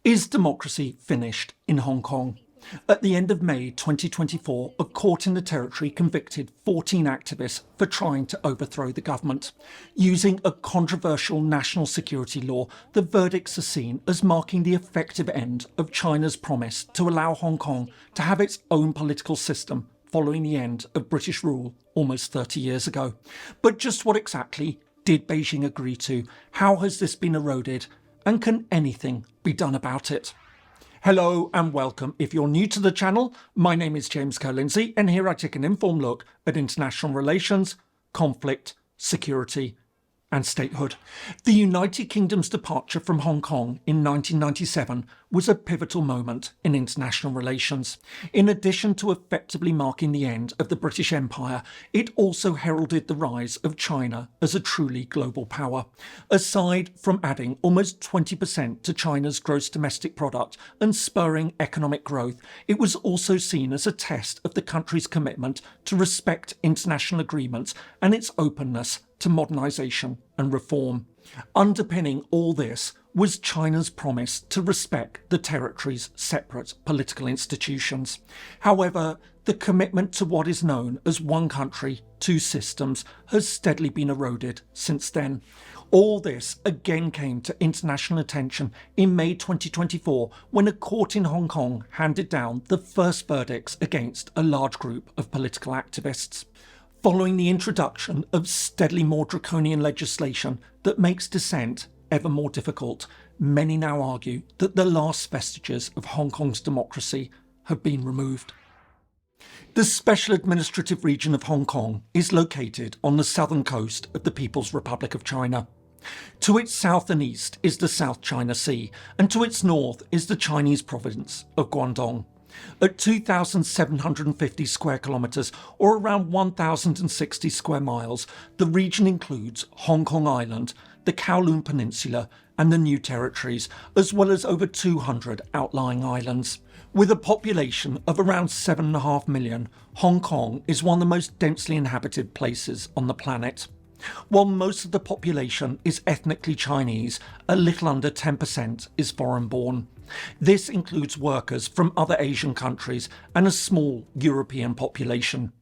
Is democracy finished in Hong Kong? At the end of May 2024, a court in the territory convicted 14 activists for trying to overthrow the government. Using a controversial national security law, the verdicts are seen as marking the effective end of China's promise to allow Hong Kong to have its own political system following the end of British rule almost 30 years ago. But just what exactly did Beijing agree to? How has this been eroded? And can anything be done about it? Hello and welcome. If you're new to the channel, my name is James Ker-Lindsay, and here I take an informed look at international relations, conflict, security and statehood. The United Kingdom's departure from Hong Kong in 1997 was a pivotal moment in international relations. In addition to effectively marking the end of the British Empire, it also heralded the rise of China as a truly global power. Aside from adding almost 20% to China's gross domestic product and spurring economic growth, it was also seen as a test of the country's commitment to respect international agreements and its openness to modernisation and reform. Underpinning all this was China's promise to respect the territory's separate political institutions. However, the commitment to what is known as one country, two systems has steadily been eroded since then. All this again came to international attention in May 2024 when a court in Hong Kong handed down the first verdicts against a large group of political activists. Following the introduction of steadily more draconian legislation that makes dissent ever more difficult, many now argue that the last vestiges of Hong Kong's democracy have been removed. The Special Administrative Region of Hong Kong is located on the southern coast of the People's Republic of China. To its south and east is the South China Sea, and to its north is the Chinese province of Guangdong. At 2,750 square kilometres, or around 1,060 square miles, the region includes Hong Kong Island, the Kowloon Peninsula and the New Territories, as well as over 200 outlying islands. With a population of around 7.5 million, Hong Kong is one of the most densely inhabited places on the planet. While most of the population is ethnically Chinese, a little under 10% is foreign-born. This includes workers from other Asian countries and a small European population.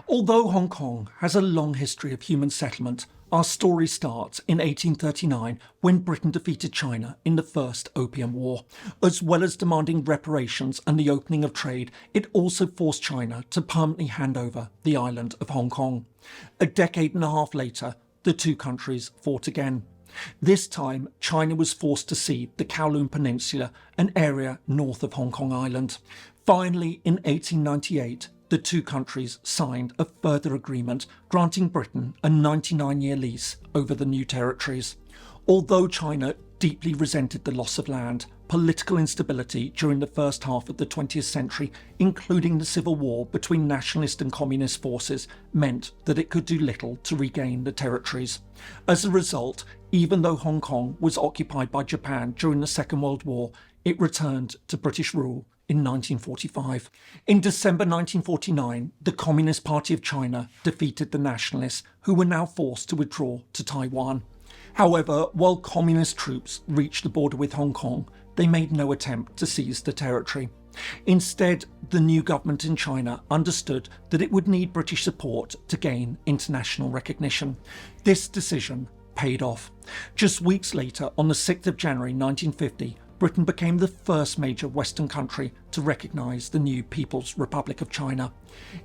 Although Hong Kong has a long history of human settlement, our story starts in 1839 when Britain defeated China in the First Opium War. As well as demanding reparations and the opening of trade, it also forced China to permanently hand over the island of Hong Kong. A decade and a half later, the two countries fought again. This time, China was forced to cede the Kowloon Peninsula, an area north of Hong Kong Island. Finally, in 1898, the two countries signed a further agreement granting Britain a 99-year lease over the new territories. Although China deeply resented the loss of land, political instability during the first half of the 20th century, including the civil war between nationalist and communist forces, meant that it could do little to regain the territories. As a result, even though Hong Kong was occupied by Japan during the Second World War, it returned to British rule in 1945. In December 1949, the Communist Party of China defeated the nationalists, who were now forced to withdraw to Taiwan. However, while communist troops reached the border with Hong Kong, they made no attempt to seize the territory. Instead, the new government in China understood that it would need British support to gain international recognition. This decision paid off. Just weeks later, on the 6th of January 1950, Britain became the first major Western country to recognise the new People's Republic of China.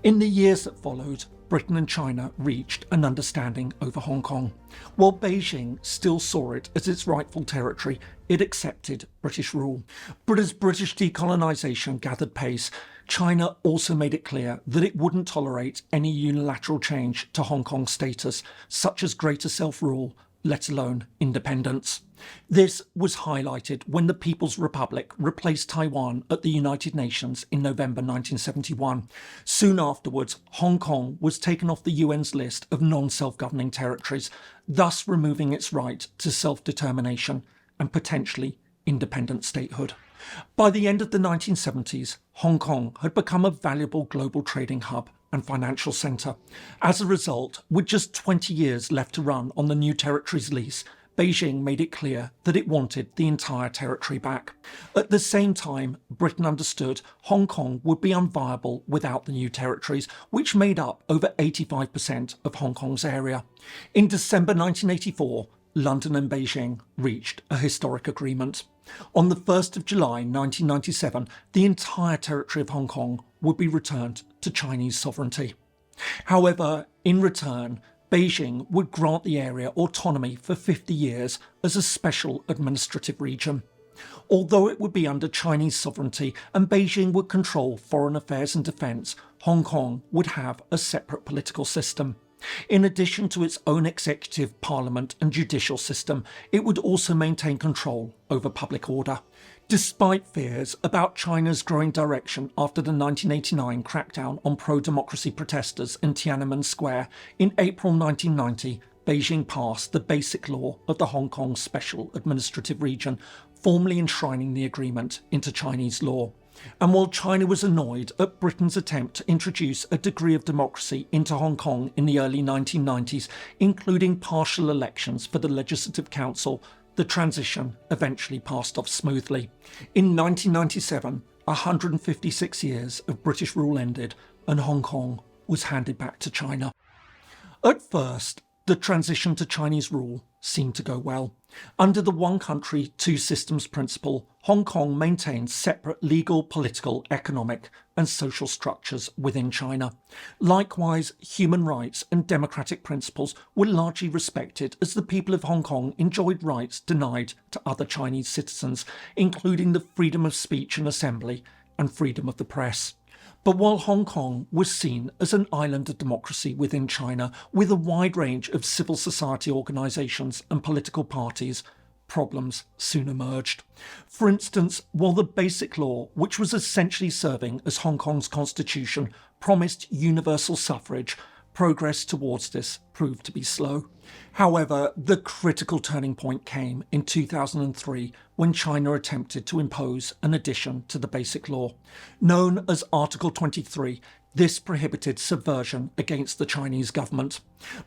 In the years that followed, Britain and China reached an understanding over Hong Kong. While Beijing still saw it as its rightful territory, it accepted British rule. But as British decolonisation gathered pace, China also made it clear that it wouldn't tolerate any unilateral change to Hong Kong's status, such as greater self-rule, let alone independence. This was highlighted when the People's Republic replaced Taiwan at the United Nations in November 1971. Soon afterwards, Hong Kong was taken off the UN's list of non-self-governing territories, thus removing its right to self-determination and potentially independent statehood. By the end of the 1970s, Hong Kong had become a valuable global trading hub and financial centre. As a result, with just 20 years left to run on the new territory's lease, Beijing made it clear that it wanted the entire territory back. At the same time, Britain understood Hong Kong would be unviable without the new territories, which made up over 85% of Hong Kong's area. In December 1984, London and Beijing reached a historic agreement. On the 1st of July 1997, the entire territory of Hong Kong would be returned to Chinese sovereignty. However, in return, Beijing would grant the area autonomy for 50 years as a special administrative region. Although it would be under Chinese sovereignty and Beijing would control foreign affairs and defence, Hong Kong would have a separate political system. In addition to its own executive, parliament and judicial system, it would also maintain control over public order. Despite fears about China's growing direction after the 1989 crackdown on pro-democracy protesters in Tiananmen Square, in April 1990, Beijing passed the Basic Law of the Hong Kong Special Administrative Region, formally enshrining the agreement into Chinese law. And while China was annoyed at Britain's attempt to introduce a degree of democracy into Hong Kong in the early 1990s, including partial elections for the Legislative Council, the transition eventually passed off smoothly. In 1997, 156 years of British rule ended and Hong Kong was handed back to China. At first, the transition to Chinese rule seemed to go well. Under the one country, two systems principle, Hong Kong maintained separate legal, political, economic and social structures within China. Likewise, human rights and democratic principles were largely respected as the people of Hong Kong enjoyed rights denied to other Chinese citizens, including the freedom of speech and assembly and freedom of the press. But while Hong Kong was seen as an island of democracy within China with a wide range of civil society organisations and political parties, problems soon emerged. For instance, while the Basic Law, which was essentially serving as Hong Kong's constitution, promised universal suffrage, progress towards this proved to be slow. However, the critical turning point came in 2003 when China attempted to impose an addition to the Basic Law. Known as Article 23, this prohibited subversion against the Chinese government.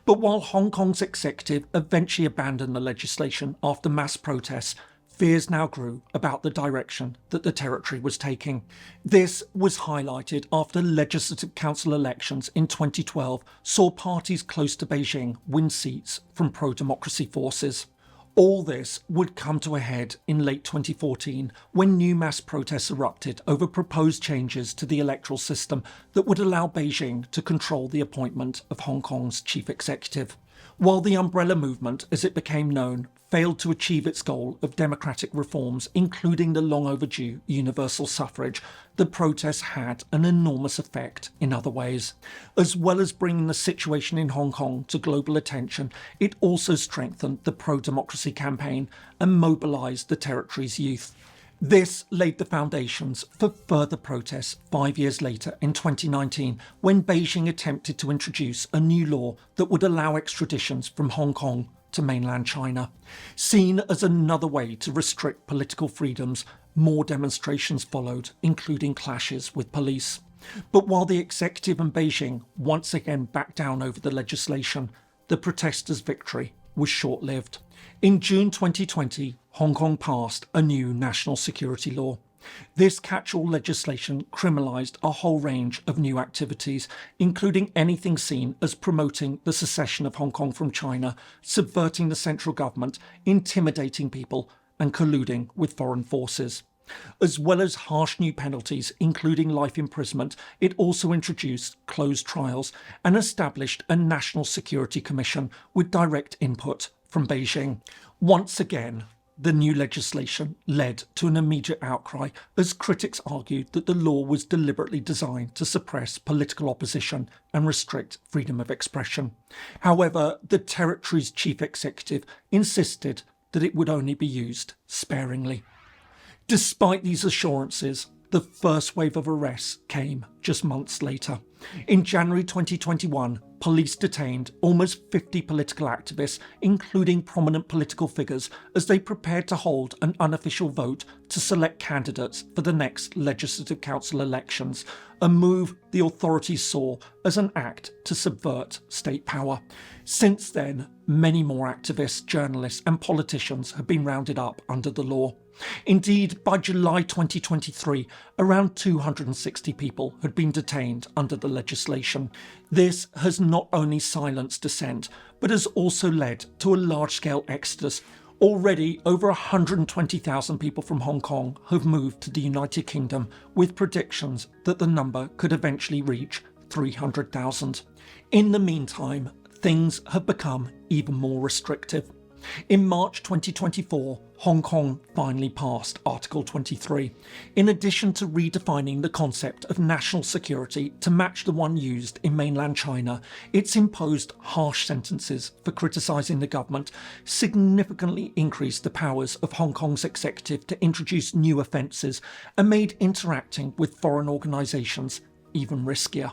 But while Hong Kong's executive eventually abandoned the legislation after mass protests, fears now grew about the direction that the territory was taking. This was highlighted after Legislative Council elections in 2012 saw parties close to Beijing win seats from pro-democracy forces. All this would come to a head in late 2014 when new mass protests erupted over proposed changes to the electoral system that would allow Beijing to control the appointment of Hong Kong's chief executive. While the Umbrella Movement, as it became known, failed to achieve its goal of democratic reforms, including the long overdue universal suffrage, the protests had an enormous effect in other ways. As well as bringing the situation in Hong Kong to global attention, it also strengthened the pro-democracy campaign and mobilised the territory's youth. This laid the foundations for further protests 5 years later in 2019 when Beijing attempted to introduce a new law that would allow extraditions from Hong Kong to mainland China. Seen as another way to restrict political freedoms, more demonstrations followed, including clashes with police. But while the executive and Beijing once again backed down over the legislation, the protesters' victory was short-lived. In June 2020, Hong Kong passed a new national security law. This catch-all legislation criminalised a whole range of new activities, including anything seen as promoting the secession of Hong Kong from China, subverting the central government, intimidating people and colluding with foreign forces. As well as harsh new penalties, including life imprisonment, it also introduced closed trials and established a National Security Commission with direct input from Beijing. Once again, the new legislation led to an immediate outcry as critics argued that the law was deliberately designed to suppress political opposition and restrict freedom of expression. However, the territory's chief executive insisted that it would only be used sparingly. Despite these assurances, the first wave of arrests came just months later. In January 2021, police detained almost 50 political activists, including prominent political figures, as they prepared to hold an unofficial vote to select candidates for the next Legislative Council elections, a move the authorities saw as an act to subvert state power. Since then, many more activists, journalists and politicians have been rounded up under the law. Indeed, by July 2023, around 260 people had been detained under the legislation. This has not only silenced dissent, but has also led to a large-scale exodus. Already, over 120,000 people from Hong Kong have moved to the United Kingdom, with predictions that the number could eventually reach 300,000. In the meantime, things have become even more restrictive. In March 2024, Hong Kong finally passed Article 23. In addition to redefining the concept of national security to match the one used in mainland China, it's imposed harsh sentences for criticising the government, significantly increased the powers of Hong Kong's executive to introduce new offences, and made interacting with foreign organisations even riskier.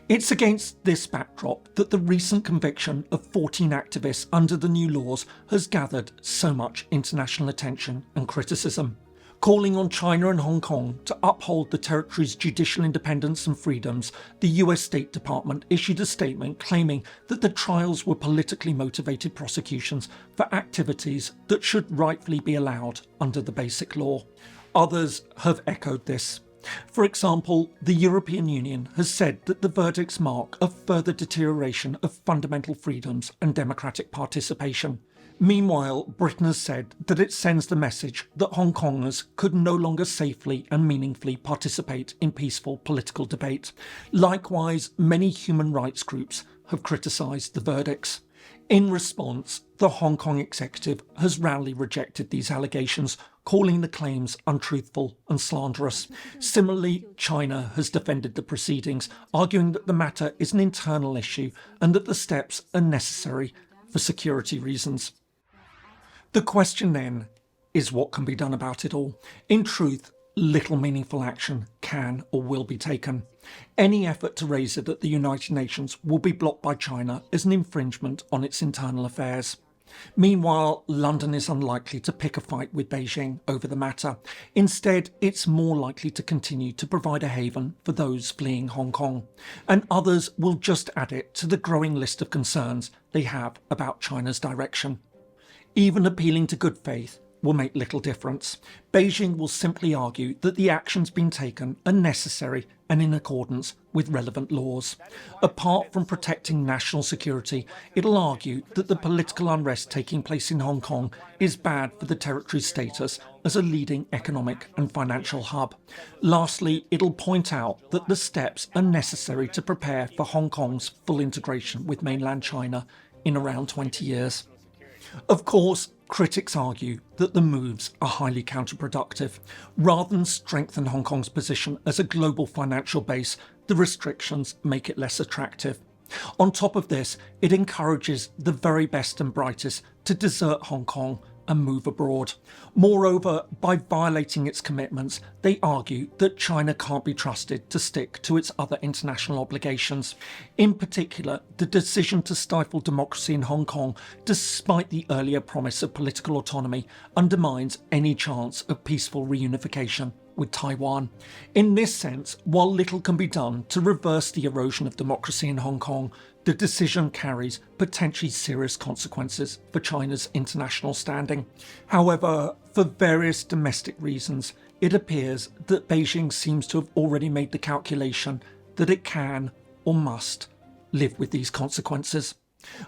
It's against this backdrop that the recent conviction of 14 activists under the new laws has gathered so much international attention and criticism. Calling on China and Hong Kong to uphold the territory's judicial independence and freedoms, the US State Department issued a statement claiming that the trials were politically motivated prosecutions for activities that should rightfully be allowed under the Basic Law. Others have echoed this. For example, the European Union has said that the verdicts mark a further deterioration of fundamental freedoms and democratic participation. Meanwhile, Britain has said that it sends the message that Hong Kongers could no longer safely and meaningfully participate in peaceful political debate. Likewise, many human rights groups have criticised the verdicts. In response, the Hong Kong executive has roundly rejected these allegations, calling the claims untruthful and slanderous. Similarly, China has defended the proceedings, arguing that the matter is an internal issue and that the steps are necessary for security reasons. The question then is what can be done about it all. In truth, little meaningful action can or will be taken. Any effort to raise it at the United Nations will be blocked by China as an infringement on its internal affairs. Meanwhile, London is unlikely to pick a fight with Beijing over the matter. Instead, it's more likely to continue to provide a haven for those fleeing Hong Kong. And others will just add it to the growing list of concerns they have about China's direction. Even appealing to good faith will make little difference. Beijing will simply argue that the actions being taken are necessary and in accordance with relevant laws. Apart from protecting national security, it'll argue that the political unrest taking place in Hong Kong is bad for the territory's status as a leading economic and financial hub. Lastly, it'll point out that the steps are necessary to prepare for Hong Kong's full integration with mainland China in around 20 years. Of course, critics argue that the moves are highly counterproductive. Rather than strengthen Hong Kong's position as a global financial base, the restrictions make it less attractive. On top of this, it encourages the very best and brightest to desert Hong Kong and move abroad. Moreover, by violating its commitments, they argue that China can't be trusted to stick to its other international obligations. In particular, the decision to stifle democracy in Hong Kong, despite the earlier promise of political autonomy, undermines any chance of peaceful reunification with Taiwan. In this sense, while little can be done to reverse the erosion of democracy in Hong Kong, the decision carries potentially serious consequences for China's international standing. However, for various domestic reasons, it appears that Beijing seems to have already made the calculation that it can or must live with these consequences.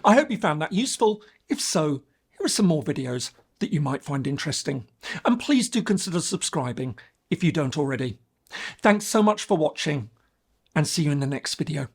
I hope you found that useful. If so, here are some more videos that you might find interesting. And please do consider subscribing if you don't already. Thanks so much for watching, and see you in the next video.